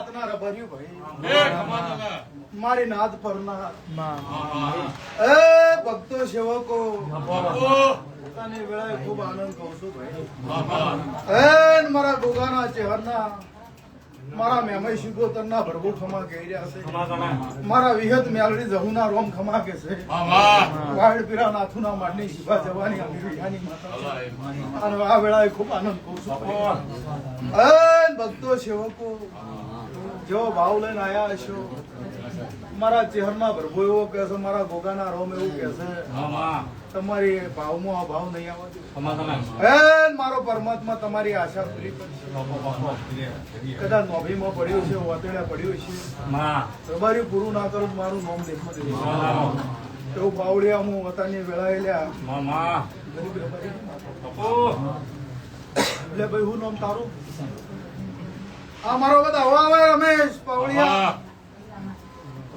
નાતના રબર્યું ભાઈ મારી નાદ પરના એ ભક્તો સેવકો પોતાની વેળાએ ખૂબ આનંદ કહું છું ભાઈ એ મારા ગોગાના ચહેરના મારા મેમય શિગોતરના ભરભુ ખમા કહી રહ્યા છે મારા વિહત મેલડી જહુના રોમ ખમા કે છે વાડ પીરા નાથુના માડની શિભા જવાની અમીરિયાની માતા અને આ વેળાએ ખૂબ આનંદ કહું છું એ ભક્તો સેવકો જો ભાવ લઈને આયા હશો મારા ચહેરના ભરભુ એવો કે છે મારા ગોગાના રોમ એવું કે છે તમારી ભાવમાં આ ભાવ નહીં આવવા મારો પરમાત્મા તમારી આશા પૂરી કરશે કદાચ નોભીમાં પડ્યું છે વાતેડા પડ્યું છે તમારી પૂરું ના કરું મારું નોમ દેખમાં એવું બાવળિયા હું વતાની વેળાએ લ્યા એટલે ભાઈ હું નામ તારું આ મારો બધા હવા આવે રમેશ પાવળિયા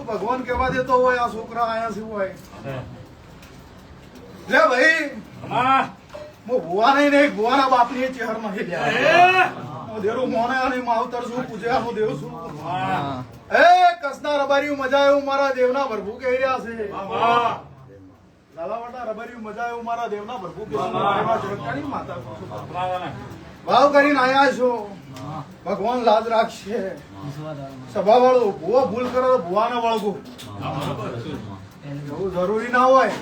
ભગવાન કેવા દેતો હોય આ છોકરા આયા શું હોય લે ભાઈ હું ભુવા નહીં ભુવાના બાપની ચહેર નહીં હું દેરું મોને અને માવતર શું પૂછે હું દેવ છું એ કસના રબારીયું મજા આવ્યું મારા દેવના ભરભુ કહી રહ્યા છે લાલાવાડા રબારીયું મજા આવ્યું મારા દેવના ભરભુ કહી માતા ભાવ કરીને આયા છો ભગવાન લાજ રાખશે સભા વાળું ભુવા ભૂલ કરો તો ભુવાને વળગું એવું જરૂરી ના હોય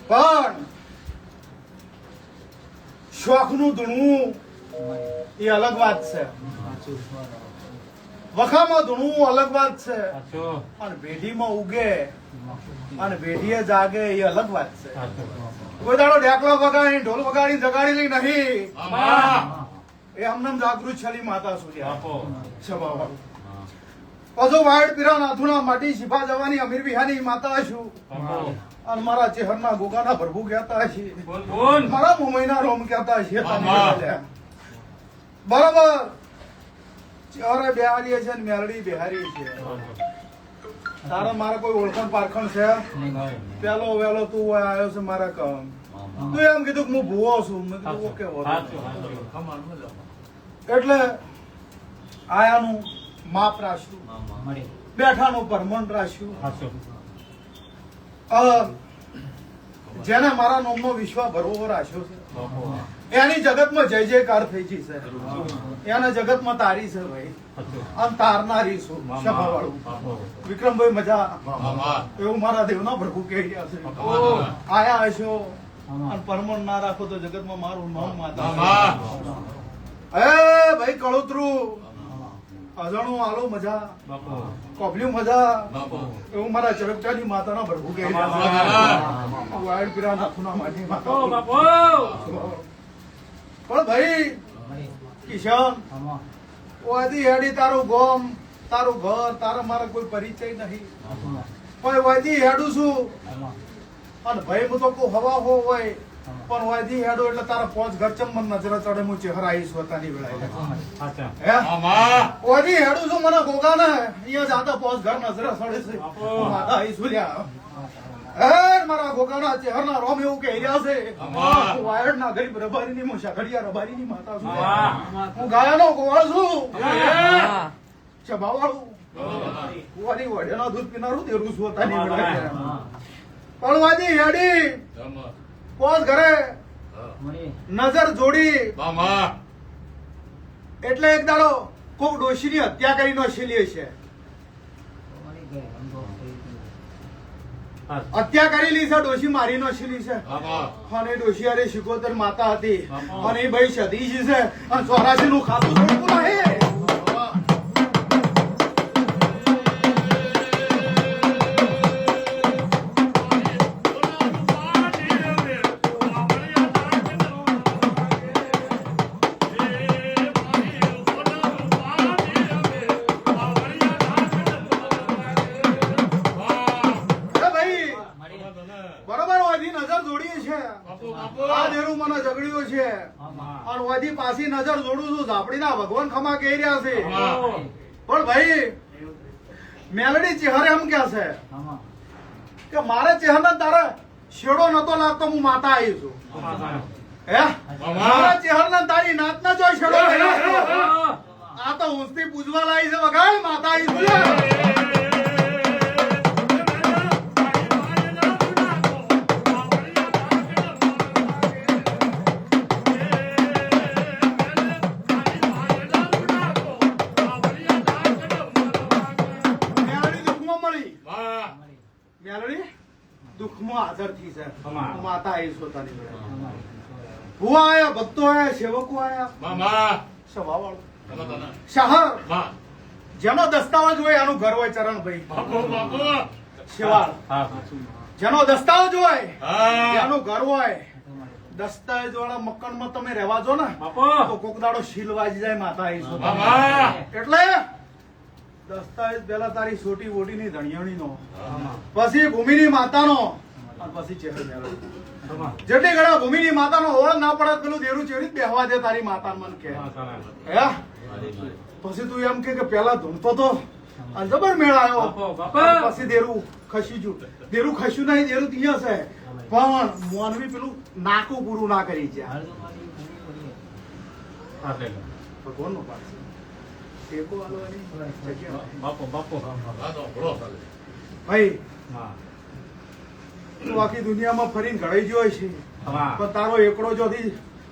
પણ શોખ નું ધૂણવું એ અલગ વાત છે વખામાં ધૂણવું અલગ વાત છે અને ભેઢીમાં ઉગે અને ભેઢીએ જાગે એ અલગ વાત છે કોઈ દાડો ઢેકલો વગાડી ઢોલ વગાડી જગાડી લઈ નહીં એ અમને જાગૃત છલી માતા સુધી પાછો વાડ પીરા નાથુના માટી શિફા જવાની અમીર વિહાની માતા છું અને મારા ચહેરના ગોગાના ભરભુ કહેતા છે મારા મુંબઈના રોમ કહેતા છે બરાબર ચહેરે બેહારી છે ને મેલડી બેહારી છે તારા મારા કોઈ ઓળખાણ પારખણ છે પેલો વેલો તું આવ્યો છે મારા કામ તું એમ કીધું કે હું ભૂવો છું મેં કીધું ઓકે એટલે આયાનું માપ રાખ્યું બેઠાનું પરમણ રાખ્યું જેને મારા નામનો વિશ્વાસ ભરવો રાખ્યો છે એની જગતમાં જય જયકાર થઈ ગઈ છે એને જગતમાં તારી છે ભાઈ અને તારનારી છું સભાવાળું વિક્રમભાઈ મજા એવું મારા દેવના ભરભુ કહી રહ્યા છે આયા હશો અને પરમણ ના રાખો તો જગતમાં મારું નામ માતા એ ભાઈ કળોતરું અજાણું આલો મજા કોબલ્યું મજા એવું મારા ચરકટાની માતાના ભરભુ કહી વાયડ પીરા નાથુના માટી માતા પણ ભાઈ કિશન વાદી હેડી તારું ગોમ તારું ઘર તારા મારા કોઈ પરિચય નહીં કોઈ વાદી હેડું છું અને ભાઈ હું તો કોઈ હવા હો હોય પણ વાદી હેડો એટલે તારા પોચ ઘર ચમન નજર ચડે હું ચહેરા આવીશ વતાની વેળા વાદી હેડું છું મને ગોગા ને અહીંયા જાતા પોચ ઘર નજર ચડે છે માતા આવીશ લ્યા મારા ગોગાના ચહેરના રોમ એવું કહી રહ્યા છે વાયડ ના ગરીબ રબારીની હું શાખડિયા રબારીની માતા છું હું ગાયાનો ગોવાળ છું ચબાવાળું વાડી વડેના દૂધ પીનારું દેરું છું વતાની વેળા પણ વાદી હેડી પોસ ઘરે નજર જોડી એટલે એક દાડો કોક ડોશીની હત્યા કરી નોશેલી છે હત્યા કરેલી છે ડોશી મારી નોશેલી છે અને ડોશી અરે શિકોતર માતા હતી અને એ ભાઈ સતીજી છે અને 84 નું ખાતું થોડું નહીં પાછી નજર જોડું છું ઝાપડીના ભગવાન ખમા કહી રહ્યા છે પણ ભાઈ મેલડી ચહેરે એમ કે છે કે મારે ચહેરા તારે શેડો નતો લાગતો હું માતા આવી છું હે મારા ચહેરા તારી નાતના જો શેડો આ તો તો ઊંચથી પૂજવા લાવી છે વગાડ માતા ઈ બોલે દુઃખમાં હાજર થઈ છે માતા આવી પોતાની હું આયા ભક્તો આયા સેવકો આયા સભા વાળો શહર જેનો દસ્તાવેજ હોય એનું ઘર હોય ચરણભાઈ શિવાળ જેનો દસ્તાવેજ હોય એનું ઘર હોય દસ્તાવેજ વાળા મકાનમાં તમે રહેવા જો ને તો કોક દાડો શીલ વાજી જાય માતા આવી એટલે દસ્તાવેજ પેલા તારી છોટી બોટી ની ધણિયાણી નો પછી ભૂમિની માતાનો પછી ચહેરો જેટલી ઘણા ભૂમિની માતાનો ઓળખ ના પડે પેલું દેરું ચેડી બેહવા દે તારી માતા મન કે પછી તું એમ કે પેલા ધૂણતો તો જબર મેળ આવ્યો પછી દેરું ખસી ગયું દેરું ખસ્યું નહીં દેરું ત્યાં છે પણ મોનવી પેલું નાકું પૂરું ના કરી જાય ભગવાન નો પાસ ભાઈ તું આખી દુનિયામાં ફરીને ઘડાઈ ગયો છે પણ તારો એકડો જોથી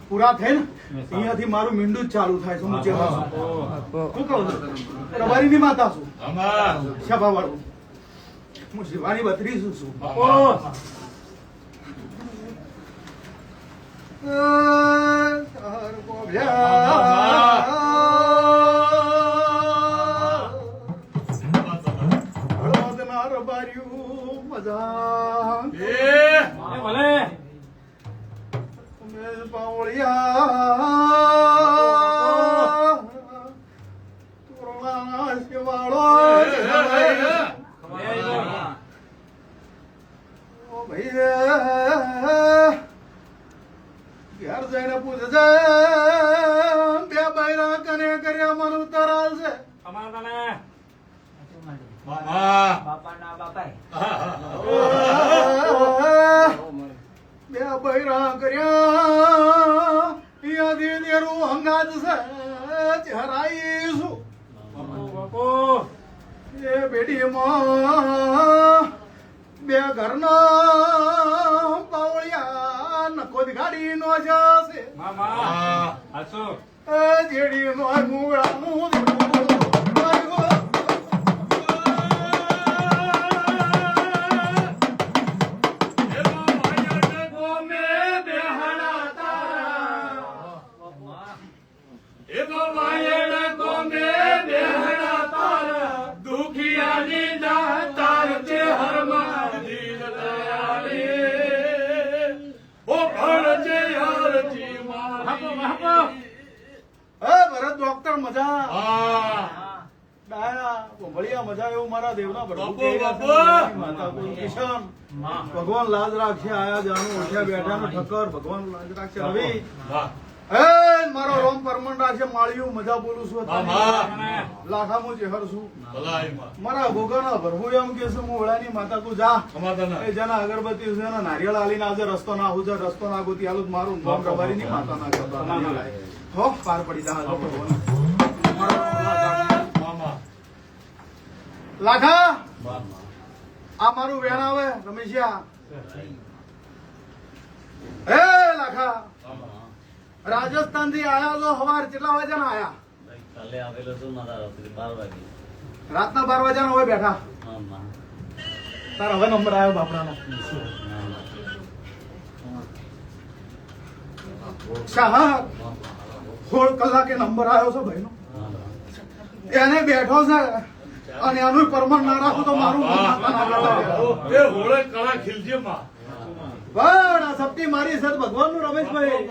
પૂરા થાય ને અહીંયાથી મારું મીંડું જ ચાલુ થાય છે હું શું કહું રબારી ની માતા છું સભા વાળું હું શિવાની બત્રી છું ઘેર જઈને પૂછે છે બે બૈરા કને કર્યા મને ઉત્તર આવશે બે બૈરા કર્યા યાદી દેરું હંગાત છે હરાઈશું એ બેડીમાં બે ઘરના પાવળિયા નખોદ ગાડી નો જશે જેડી નો મુગળાનું ડોક્ટર મજા ભળિયા મજા એવું મારા દેવના કિશન ભગવાન લાજ રાખશે આયા જાનું ઉઠ્યા બેઠા નો ઠક્કર ભગવાન લાજ રાખશે રવિ મારો રોમ પરમણ રાખશે માળિયું મજા બોલું છું લાખામું ચેહર છું મારા ભોગાના ભરવું એમ કે છે હું વડાની માતા તું જા એ જેના અગરબત્તી છે ને નારિયેળ આલીને આવજે રસ્તો ના હું રસ્તો ના ગોતી આલું મારું નામ રબારી ની માતા ના કરતા હો પાર પડી જા લાખા આ મારું વેણ આવે રમેશિયા હે લાખા રાજસ્થાન થી આયા તો સવાર કેટલા વાગ્યા ના આયા કાલે આવેલો તો મારા રાત્રે 12 વાગે રાતના 12 વાગ્યા હોય બેઠા તાર હવે નંબર આવ્યો બાપડાનો શાહ 16 કલાકે નંબર આવ્યો છે ભાઈ નો એને બેઠો છે અને આનું પરમણ ના રાખું તો મારું એ હોળે કળા ખીલજે માં પણ આ સપટી મારી સત ભગવાન નું રમેશભાઈ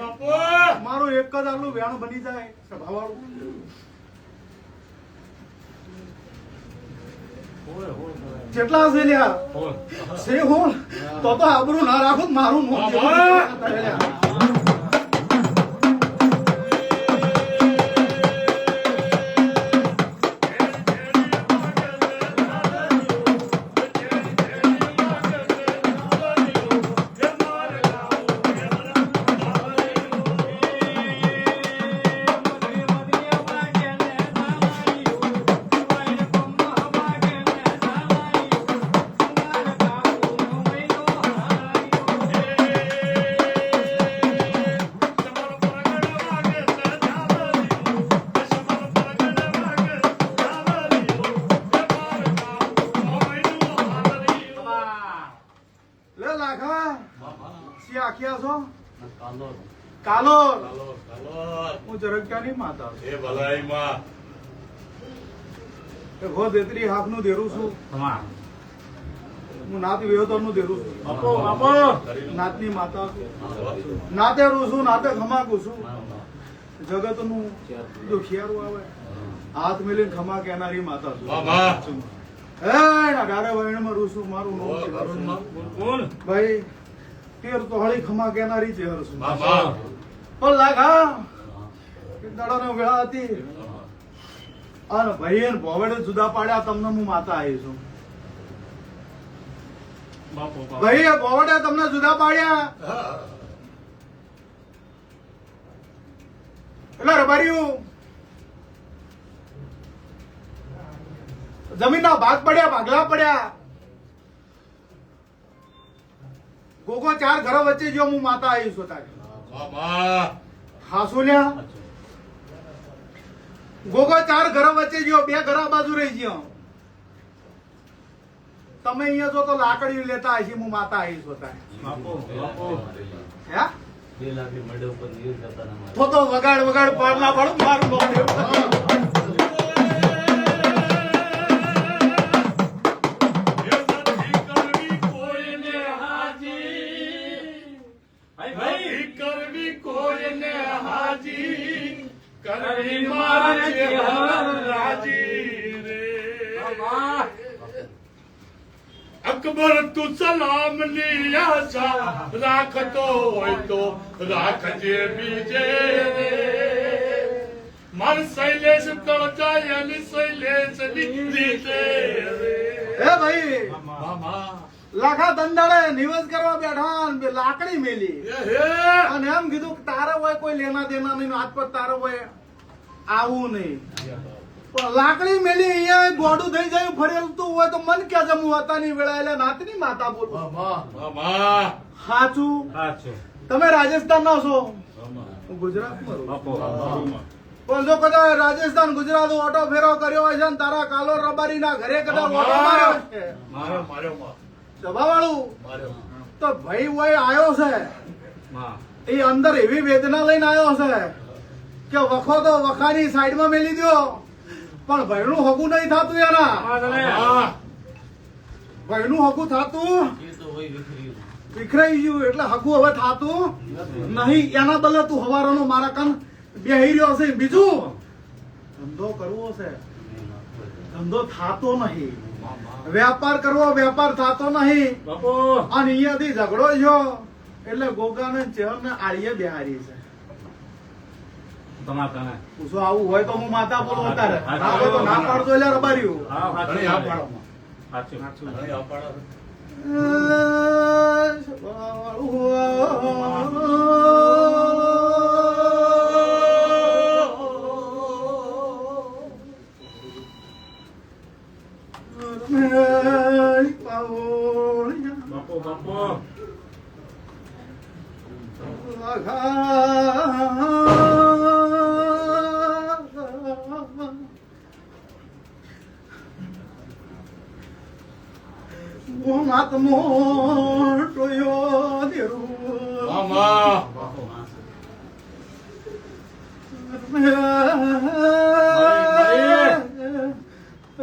મારું એક જ આટલું વેણ બની જાય સભા વાળું કેટલા હશે લ્યા સે હોળ તો આબરું ના રાખું મારું મોં કાલો હું ચરકટાની માતા એ ભલાઈ માં હો દેતરી હાફ નું દેરું છું હું નાત વિહોતર નું દેરું છું નાતની માતા છું નાતે રૂ છું નાતે ખમાકું છું જગત નું દુખિયારું આવે હાથ મેલીને ખમા કેનારી માતા છું ડારે વૈણમાં રૂ છું મારું નામ છે ભાઈ તેર તો હળી ખમા કેનારી છે હર છું પણ લાગા એક દાડાનો વેળા હતી અને ભાઈ એને ભોવડે જુદા પાડ્યા તમને હું માતા આવી છું ભાઈ એ ભોવડે તમને જુદા પાડ્યા એટલે રબારીયું જમીનના ભાગ પડ્યા ભાગલા પડ્યા ગોગો 4 ઘરો વચ્ચે જો હું માતા આવી છું તારે હાસુલ્યા ગોગો 4 ઘરો વચ્ચે જો 2 ઘર બાજુ રહી ગયો તમે અહીંયા જો તો લાકડી લેતા હશી હું માતા આવી છું તારે હે તો વગાડ વગાડ પાડલા પાડું મારું નામ અકબર તું સલામ ની આશા રાખતો હોય તો રાખજે બીજે માર શૈલેષ તળજાય અને શૈલેષ દીધે હે ભાઈ લાખા દંડાળે નિવેશ કરવા બેઠા ને લાકડી મેલી અને એમ કીધું કે તારે હોય કોઈ લેના દેના નહીં હાથ પર તારે હોય આવું નહીં પણ લાકડી મેલી અહીંયા ગોડું થઈ જાય ફરેલતું હોય તો મન ક્યાં જમું હતાની વેળા એટલે નાતની માતા બોલો સાચું તમે રાજસ્થાન ના છો ગુજરાત પણ જો કદાચ રાજસ્થાન ગુજરાત ઓટો ફેરો કર્યો હોય છે ને તારા કાલો રબારી ના ઘરે કદાચ ઓટો માર્યો છે સભા વાળું તો ભાઈ હોય આવ્યો છે એ અંદર એવી વેદના લઈને આવ્યો છે કે વખો તો વખાની સાઈડમાં મેલી દો પણ ભાઈનું હગું નહીં થતું એના ભાઈનું હગું થતું વિખરાઈ ગયું એટલે હગું હવે થતું નહીં એના બદલે તું હવારોનો મારા કાન બેહી રહ્યો છે બીજું ધંધો કરવો છે ધંધો થતો નહીં વેપાર કરવો વેપાર થતો નહીં અને અહીંયાથી ઝઘડો છો એટલે ગોગાને ચેહર ને આળીએ બેહારી છે પૂછો આવું હોય તો હું માતા બોલું અત્યારે ના હોય તો ના પાડતો એટલે રબાર્યું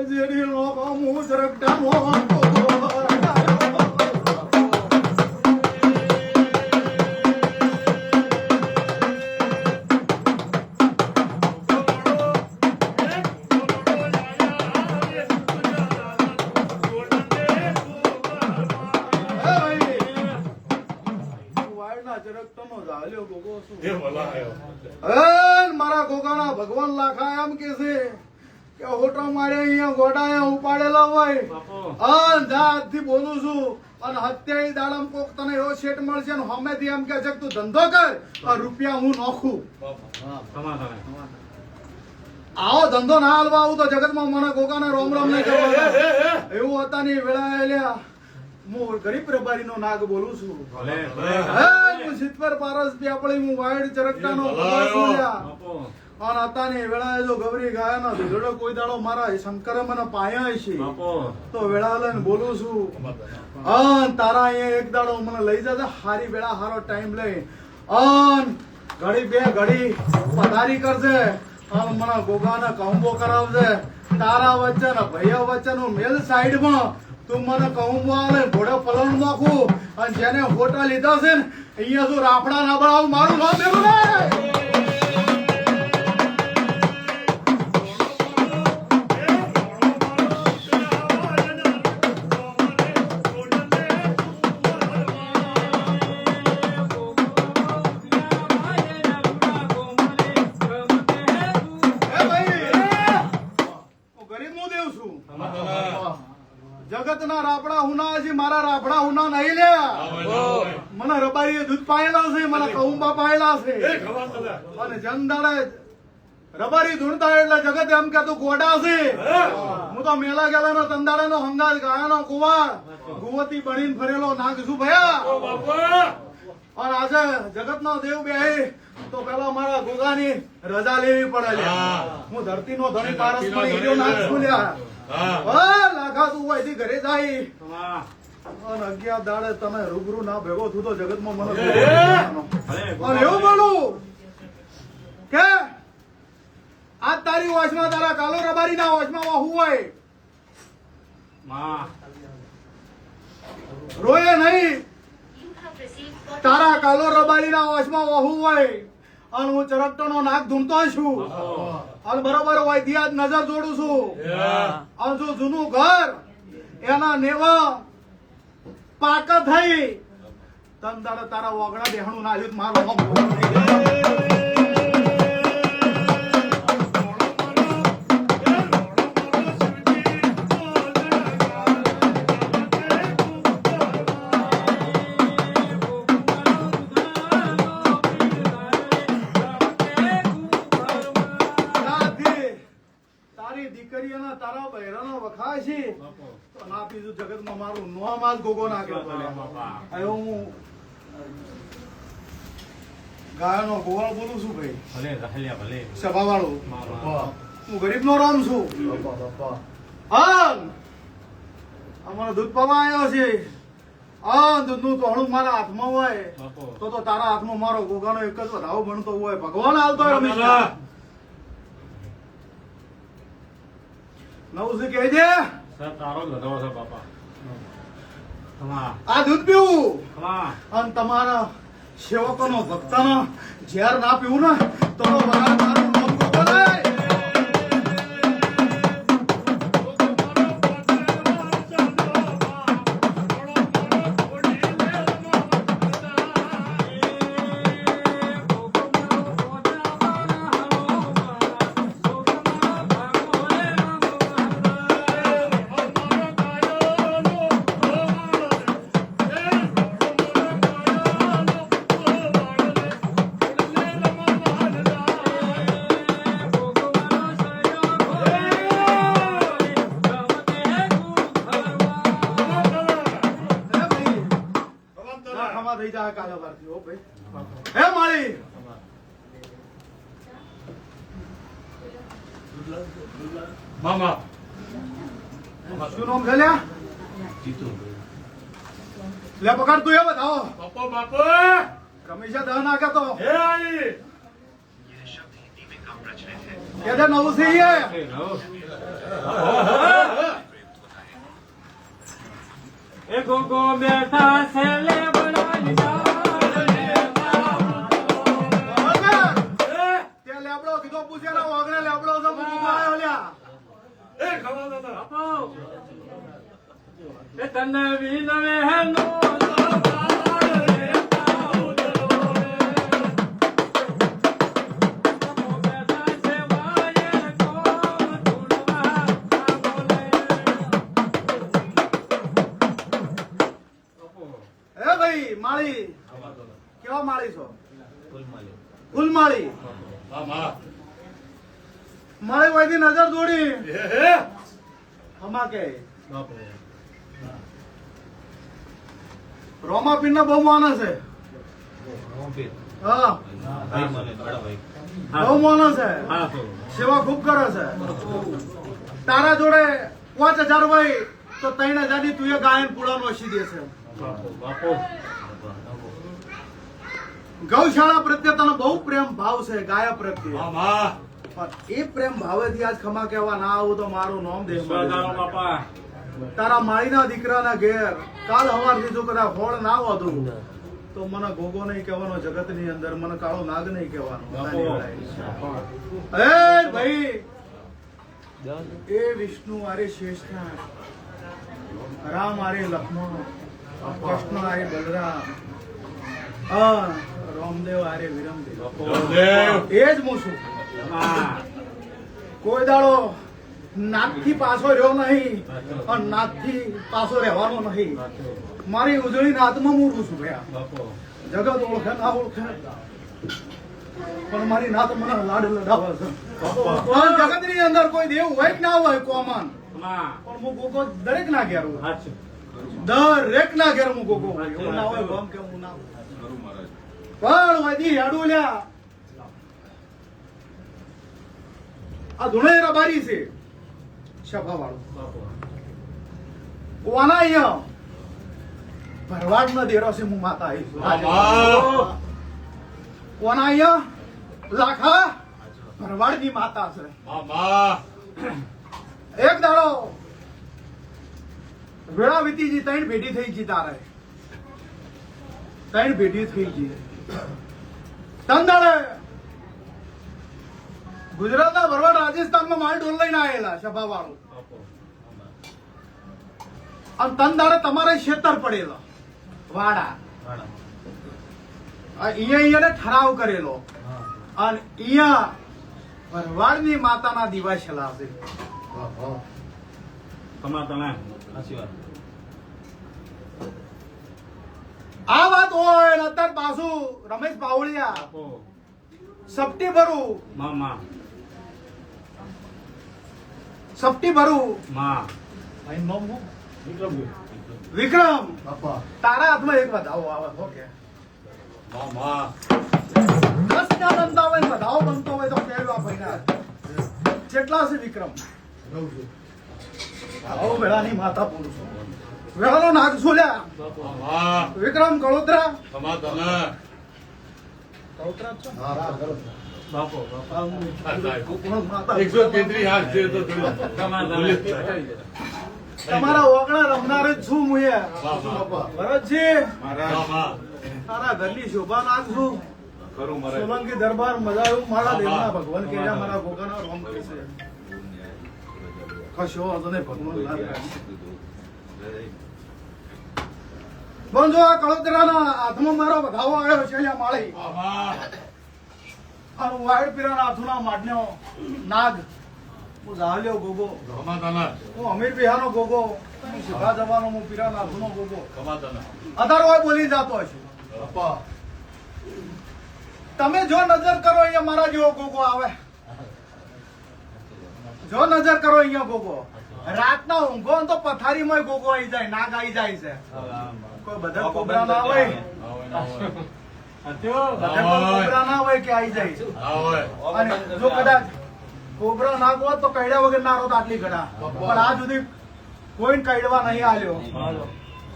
જેડી લોકો મું જરકટા મારા ગોગાના ભગવાન લાખા એમ કે છે કે હોટો મારે અહીંયા ગોડાયા ઉપાડેલા હોય થી બોલું છું અને હત્યાઈ દાડમ કોક તને એવો શેઠ મળશે ને હમેથી એમ કે છે તું ધંધો કર રૂપિયા હું નોખું આવો ધંધો ના હાલવા આવું તો જગતમાં મને ગોગાને રોમ રોમ નહીં કરવા એવું હતા ની વેળા લ્યા હું ગરીબ રબારી નો નાગ બોલું છું હું સિત્તેર પારસ આપણી હું વાયડ ચરકટાનો અને અતાની વેળાએ જો ગૌરી ગાય નો ધીરડો કોઈ દાડો મારા શંકરે મને પાયા છે તો વેળા લઈને બોલું છું તારા અહીંયા એક દાડો મને લઈ જશે હારી વેળા હારો ટાઈમ લઈ અન ઘડી બે ઘડી પધારી કરશે અને મને ગોગાને કહુંબો કરાવશે તારા વચ્ચે ને ભૈયા વચ્ચેનું મેલ સાઈડમાં તું મને કહુંબો આલે ઘોડે પલણ નાખું અને જેને હોટા લીધા છે ને અહીંયા તું રાફડા ના બનાવું મારું નામ દેવું ને જગતના રાફડા હુના છે મારા રાફડા હુના નહીં લ્યા મને રબારીએ દૂધ પાયેલા છે મને કહુંબા પાયેલા છે અને જનદાડે રબારી ધૂણતા એટલે જગત એમ કે તું ગોડા છે હું તો મેલા ગયેલા તંદાડે નો હંગાત ગાયાનો કુવા ગુવતી બનીને ફરેલો નાગ છું ભયા અને આજે જગત નો દેવ બે તો પેલા મારા ગોગાની રજા લેવી પડે લ્યા હું ધરતી નો ધણી પારસ માં હીરો નાગ છું લ્યા લાખા તું અહીંથી ઘરે જાય અને 11 દાડે તમે રૂબરૂ ના ભેગો થયું તો જગતમાં મને એવું બોલું કે આજ તારી વોચમાં તારા કાલો રબારી ના વોચમાં વાહુ હોય રોયે નહીં તારા કાલો રબારી ના વોચમાં વાહુ હોય અને હું ચરકટો નો નાક ધૂમતો છું અને બરોબર હોય ત્યાં જ નજર જોડું છું અને જો જૂનું ઘર એના નેવા પાક થઈ તંદાડે તારા વગડા બેહણું ના આવ્યું મારો તારા બહેરાનો વખાય છે તો ના પીધું જગતમાં મારું નોમાં જ ગોગો નાખ્યો હું ગાયનો ગોવાળ બોલું છું ભાઈ સભા વાળું હું ગરીબ નો રામ છું હા અમારો દૂધ પાવા આવ્યો છે હા દૂધનું તોહણું મારા હાથમાં હોય તો તારા હાથમાં મારો ગોગાનો એક જ વધાવો બનતો હોય ભગવાન હાલતો હોય હંમેશા નવસી કહેજે તારો જ વધાવો છે બાપા આ દૂધ પીવું અને તમારા સેવકોનો ભક્તનો ઝેર ના પીવું ને તો મારા તારું નામ બોલાય થઈ જાય કાલે વારથી હો ભાઈ હે માળી મામા શું નામ છે લ્યા લે પકડ તું એ બતાવો બાપા બાપા કમિશન દહ નાખે તો હે આઈ કે દે નવું છે એ ગોગો બેઠા છે લે તને વિનવે હેનો ભાઈ માળી કેવા માળી છો ફૂલમાળી માળી વયથી નજર દોડી હમા કે રોમાપીર ના બહુ માણસ છે હા બહુ માણસ છે સેવા ખૂબ કરે છે તારા જોડે 5000 હોય તો 3000 ની તું એ ગાયન પૂળાનો ઓછી દેશે ગૌશાળા પ્રત્યે તને બહુ પ્રેમ ભાવ છે ગાય પ્રત્યે બાપા પણ એ પ્રેમ ભાવેથી આજ ખમા કહેવા ના આવું તો મારું નામ દેશ સદારો બાપા તારા માળીના દીકરાના ઘેર કાલ હવારથી જો કદાચ ફળ ના હોતું તો મને ગોગો નહીં કહેવાનો જગતની અંદર મને કાળો નાગ નહીં કહેવાનો એ ભાઈ એ વિષ્ણુ આરે શેષનાગ રામ આરે લક્ષ્મણ કૃષ્ણ આરે બલરામ રામદેવ આરે વિરમદેવ એ જ હું છું કોઈ દાડો નાકથી પાછો રહ્યો નહીં અને નાકથી પાછો રહેવાનો નહીં મારી ઉજળી નાતમાં હું છું ભયા જગત ઓળખે ના ઓળખે પણ મારી નાત મને લાડ લડાવે છે જગત ની અંદર કોઈ દેવ હોય કે ના હોય કોમન પણ હું ગોગો દરેક ના ઘેર હું દરેક ના ઘેર હું ગોગો એવું ના હોય ગમ કે હું ના પણ વધી હેડું લ્યા આ ધુણે રબારી છે સભા વાળું કોના અહીંયા ભરવાડ નો દેરો છે હું માતા આવીશ કોના અહીંયા લાખા ભરવાડ ની માતા છે એક દાડો વેળા વીતીજી ત્રણ ભેટી થઈ ગઈ તારે ત્રણ ભેટી થઈ ગઈ ત્રણ દાડે ગુજરાતના ભરવાડ રાજસ્થાનમાં માલ ઢોલ લઈને આવેલા સભા વાળું અને ત્રણ દાડે તમારે ખેતર પડેલો વાડા અહીંયા ઠરાવ કરેલો અને અહીંયા ભરવાડની માતાના દિવાસેલા છે આ વાત હોય ને અત્યારે પાછું રમેશ બાવળિયા સપ્ટી ભરું સપ્ટી ભરું વિક્રમ તારા હાથમાં એક વધાવો આવે ઓકે દસ ના બનતા હોય વધાવો બનતો હોય તો પહેરવા ભાઈ કેટલા છે વિક્રમ આવો વેળાની માતા પુરુષ વેળાનો નાગ છોલ્યા વિક્રમ કળોતરા તમારા ઓગણા રમનાર જ છું હું ભરતજી તારા ઘરની શોભા નાખશું સોલંકી દરબાર મજા મારા દેવના ભગવાન કે મારા ભોગાના રોમ કે છે કશો વાંધો નહીં ભગવાન બંધો આ કળોતરાના હાથમાં મારો વધાવો આવ્યો છે અહીંયા માળી અને વાયડ પીરાના હાથોના માડનો નાગ હું જાહલ્યો ગોગો હું અમીર બિહારનો ગોગો હું સીધા જવાનો હું પીરાના હાથનો ગોગો અધારવાય બોલી જતો હશે તમે જો નજર કરો અહીંયા મારા જેવો ગોગો આવે જો નજર કરો અહીંયા ગોગો રાતના ઊંઘો તો પથારીમાં ગોગો આવી જાય નાગ આવી જાય છે કોઈ બધા કોબરા ના હોય કોબરા ના હોય કે આવી જાય અને જો કદાચ કોબરા નાગ હોત તો કઈડા વગર ના રોત આટલી ઘડા પણ આ સુધી કોઈ કઈડવા નહીં આલ્યો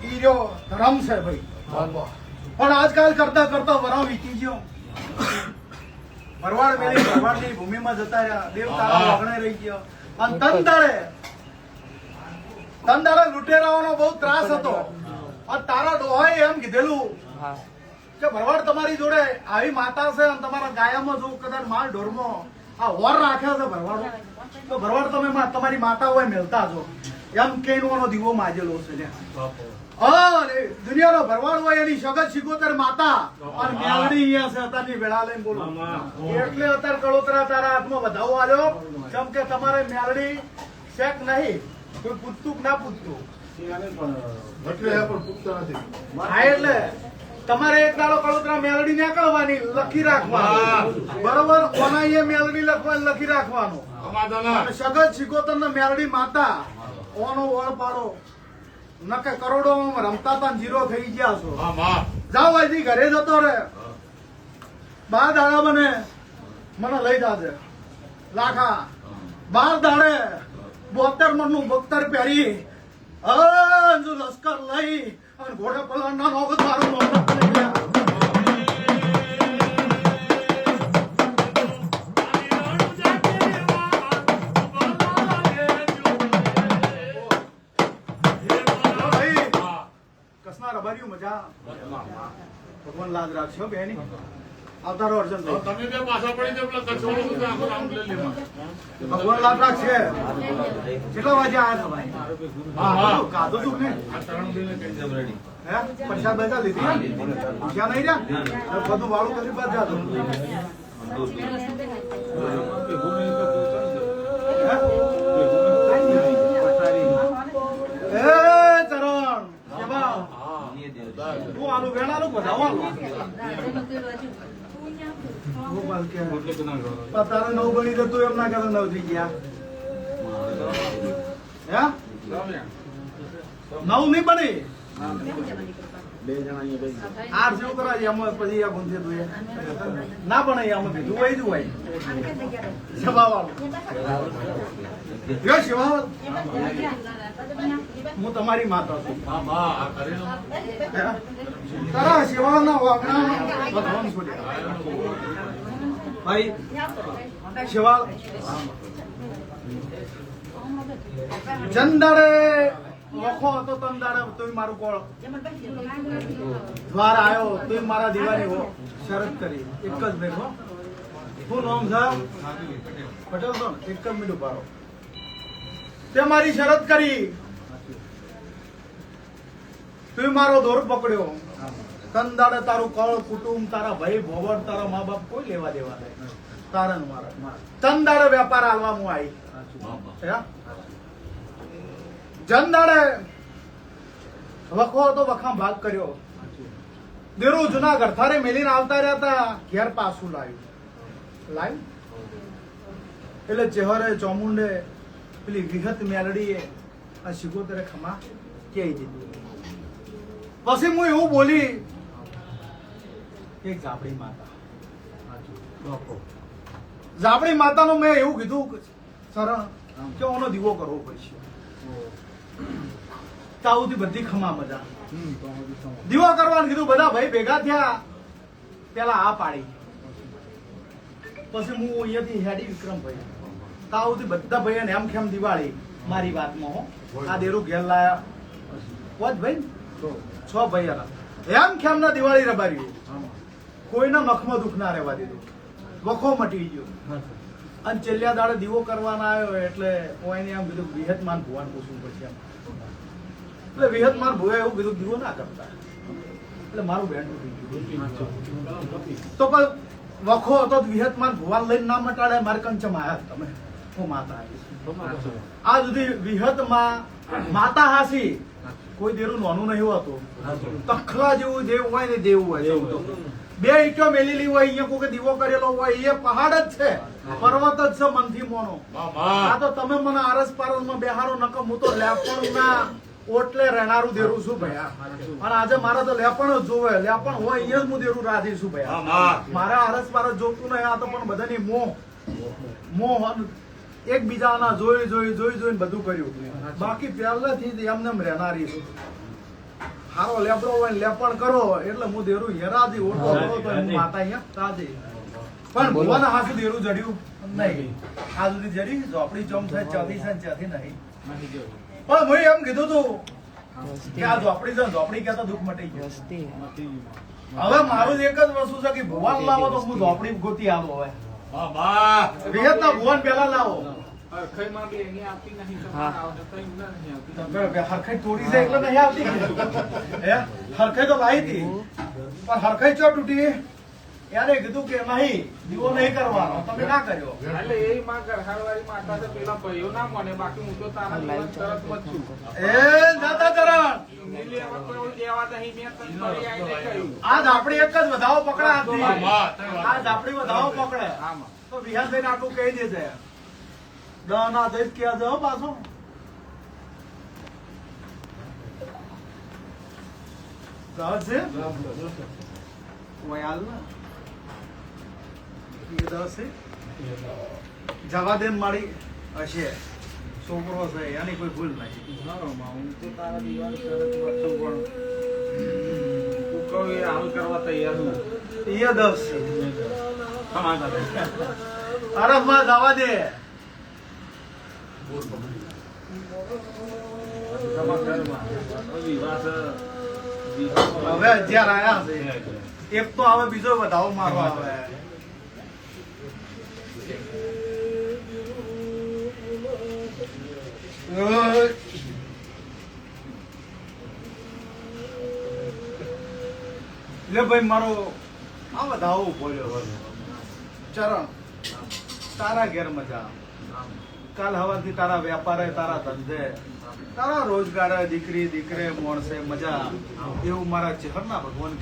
ઈ જો ધર્મ છે ભાઈ પણ આજકાલ કરતા કરતા વરાવ વીતી ગયો ભરવાડ મેળી ભરવાડની ભૂમિમાં જતા રહ્યા દેવ તારા વગણે રહી ગયો અને તન દાડે લૂંટેરાઓનો બહુ ત્રાસ હતો અને તારા ડોહાએ એમ કીધેલું કે ભરવાડ તમારી જોડે આવી માતા છે અને તમારા ગાયામાં જો કદાચ માલ ઢોરમાં આ વર રાખ્યા છે ભરવાડો તો ભરવાડ તમે તમારી માતા હોય મેલતા છો એમ કેનો દીવો માજેલો છે દુનિયાનો ભરવાડ હોય એની સગત શિકોતર માતા અને મેલડી અહીંયા છે અત્યારની વેળા લઈને બોલો એટલે અત્યારે કળોતરા તારા હાથમાં વધાવો આવ્યો જેમ કે તમારે મેલડી શેક નહીં કોઈ પૂછતું ના પૂછતું એટલે તમારે એક દાડો કળોતરા મેલડી નીકળવાની લખી રાખવાનું બરોબર ઓના મેલડી લખવાનું લખી રાખવાનું સગત શિકોતર ને મેલડી માતા ઓનો વળ પાડો નકે કરોડો રમતા તા જીરો થઈ ગયા છો જાઓ અહીંથી ઘરે જતો રે 12 દાડા મને લઈ જાજે લાખા 12 દાડે 72 મણનું બખ્તર પહેરી જો લશ્કર લઈ અને ઘોડે પલાણના નોખ મારું મજા ભગવાન લાજ રાખશો બેની આવતારો અર્જન હવે તમે બે પાછા પડી જાવ પેલા કચોળું તો આખું રાઉન્ડ લઈ લેવા ભગવાન લાજ રાખશે કેટલા વાગે આયા તમે હા કાધો છું ને આ ત્રણ દિને કઈ જમ રેડી હે પૈસા બેસા લીધી પૂછ્યા નહીં રહ્યા બધું વાળું કરી બાદ જાતો એ ચરણ કેવા તું આલું વેણાલું બધાવાનું ગોપાલ કે તારે નવ બની તો તું એમ ના કરે નવ થઈ ગયા હે નવ નહીં બની આઠ જેવું કરાય એમાં પછી આ ગુંથે તું ના બને આમાં બીજું હોય જ હોય શિવાવાળું શિવાવાળ હું તમારી માતા છું આ કરી લો તારા શિવાના વાગણા વધવાનું છોડ્યા ભાઈ શિવાલ ચંદાડે વખો હતો તંદાડે તું મારું કોળ દ્વાર આવ્યો તું મારા દીવાની હો શરત કરી એક જ દેખો શું નામ છે પટેલ છો ને એક જ મિનિટ ઉભારો તે મારી શરત કરી તું મારો દોર પકડ્યો તંદાડે તારું કળ કુટુંબ તારા ભાઈ ભોવડ તારા મા બાપ કોઈ લેવા દેવા નહીં તારા ને મારા તંદાડે વેપાર હાલવા હું આવી જનદાડે વખો હતો વખા ભાગ કર્યો દેરો જુનાગઢ થારે મેલીને આવતા રહ્યા હતા ઘેર પાછું લાવ્યું એટલે ચહેરે ચોમુંડે પેલી વિહત મેલડીએ આ શિગોતરે ખમા કહી દીધું પછી હું એવું બોલી એક ઝાપડી માતા ઝાપડી માતાનું મેં એવું કીધું સરણ કે ઓનો દીવો કરવો પડશે તાઉથી બધી ખમા મજા દીવો કરવાનું કીધું બધા ભાઈ ભેગા થયા પેલા આ પાડી પછી હું અહીંયાથી હેડી વિક્રમભાઈ તાઉથી બધા ભાઈ એમ ખેમ દિવાળી મારી વાતમાં હો આ દેરું ઘેર લાયા પોચ ભાઈ 6 ભાઈ હતા એમ ખેમ ના દિવાળી રબારી કોઈના નખમાં દુઃખ ના રહેવા દીધું વખો મટી ગયો અને છેલ્લા દાડે દીવો કરવાના આવ્યો એટલે કોઈને એમ કીધું વિહતમાન ભુવાન પૂછવું પડશે એમ એટલે વિહતમાન ભુવા એવું કીધું દીવો ના કરતા એટલે મારું બેન્ડ ઉઠી ગયું તો પણ વખો હતો વિહતમાન ભુવાન લઈને ના મટાડે મારે કંચમ આયા તમે હું માતા આવી આ સુધી વિહતમાં માતા હાસી કોઈ દેરું નોનું નહીં હોતું તખલા જેવું દેવ હોય ને દેવું હોય બે ઈટો મેલેલી હોય અહીંયા કોઈ દીવો કરેલો હોય એ પહાડ જ છે પર્વત જ છે મનથી મોનો આ તો તમે મને આરસ પારસ માં બેહારો નકમ હું તો લેપણ ના ઓટલે રહેનારું દેરું છું ભયા અને આજે મારે તો લેપણ જ જોવે લેપણ હોય અહીંયા જ હું દેરું રાધી છું ભયા મારે આરસ પારસ જોતું નહીં આ તો પણ બધાની મોહ એકબીજાના જોઈ બધું કર્યું બાકી પહેલેથી એમને રહેનારી છું હારો લેપડો હોય લેપણ કરો એટલે હું દેરું હેરાથી ઓટો કરો તો હું માતા અહીંયા તાજી પણ ભુવાના હાસુ દેરું જડ્યું નહીં આ સુધી જડી ઝોપડી ચોમ છે ચાથી છે ચાથી નહીં પણ હું એમ કીધું તું કે આ ઝોપડી છે ઝોપડી કહેતા દુઃખ મટી ગયું હવે મારું એક જ વસ્તુ છે કે ભુવાન લાવો તો હું ઝોપડી ગોતી આવો હવે વિહતના ભુવાન પેલા લાવો હરખાઈ તોડી છે એટલે નહીં આવતી હરખાઈ તો લાવી હતી પણ હરખાઈ ચો તૂટી યારે કીધું કે નહીં દીવો નહીં કરવાનો તમે ના કર્યો એટલે એ માં ગરહાડવાળી માતા છે પેલા ભાઈઓ ના મને બાકી હું તો તારા જીવન તરત મચું એ દાદા ચરણ ઇંગ્લિશ એમાં કોઈ દેવા નહીં મેં તને ફરી આઈને કહ્યું આજ આપણી એક જ વધાવો પકડા હતી આજ આપણી વધાવો પકડે તો વિહાનભાઈ આટલું કહી દેજે ના દઈ ક્યાં જાઓ પાછો છે વયાલ ના એ દસે જવા દે મારી હશે છોકરો છે એની કોઈ ભૂલ નહીં હું તો તારા દીવાલ તરત મચું પણ તું કહું એ હાલ કરવા તૈયાર છું એ 10 અરે માં જવા દે વિવાહ હવે 11 આયા છે. એક તો આવે, બીજો વધાવો મારવા આવે. લે ભાઈ મારો આ વધાવો બોલ્યો. ચરણ તારા ઘેર મજા, કાલ હવાથી તારા વેપારે, તારા ધંધે, તારા રોજગાર, દીકરી દીકરે મોણસે મજા, એવું મારા ચહેરના ભગવાન કે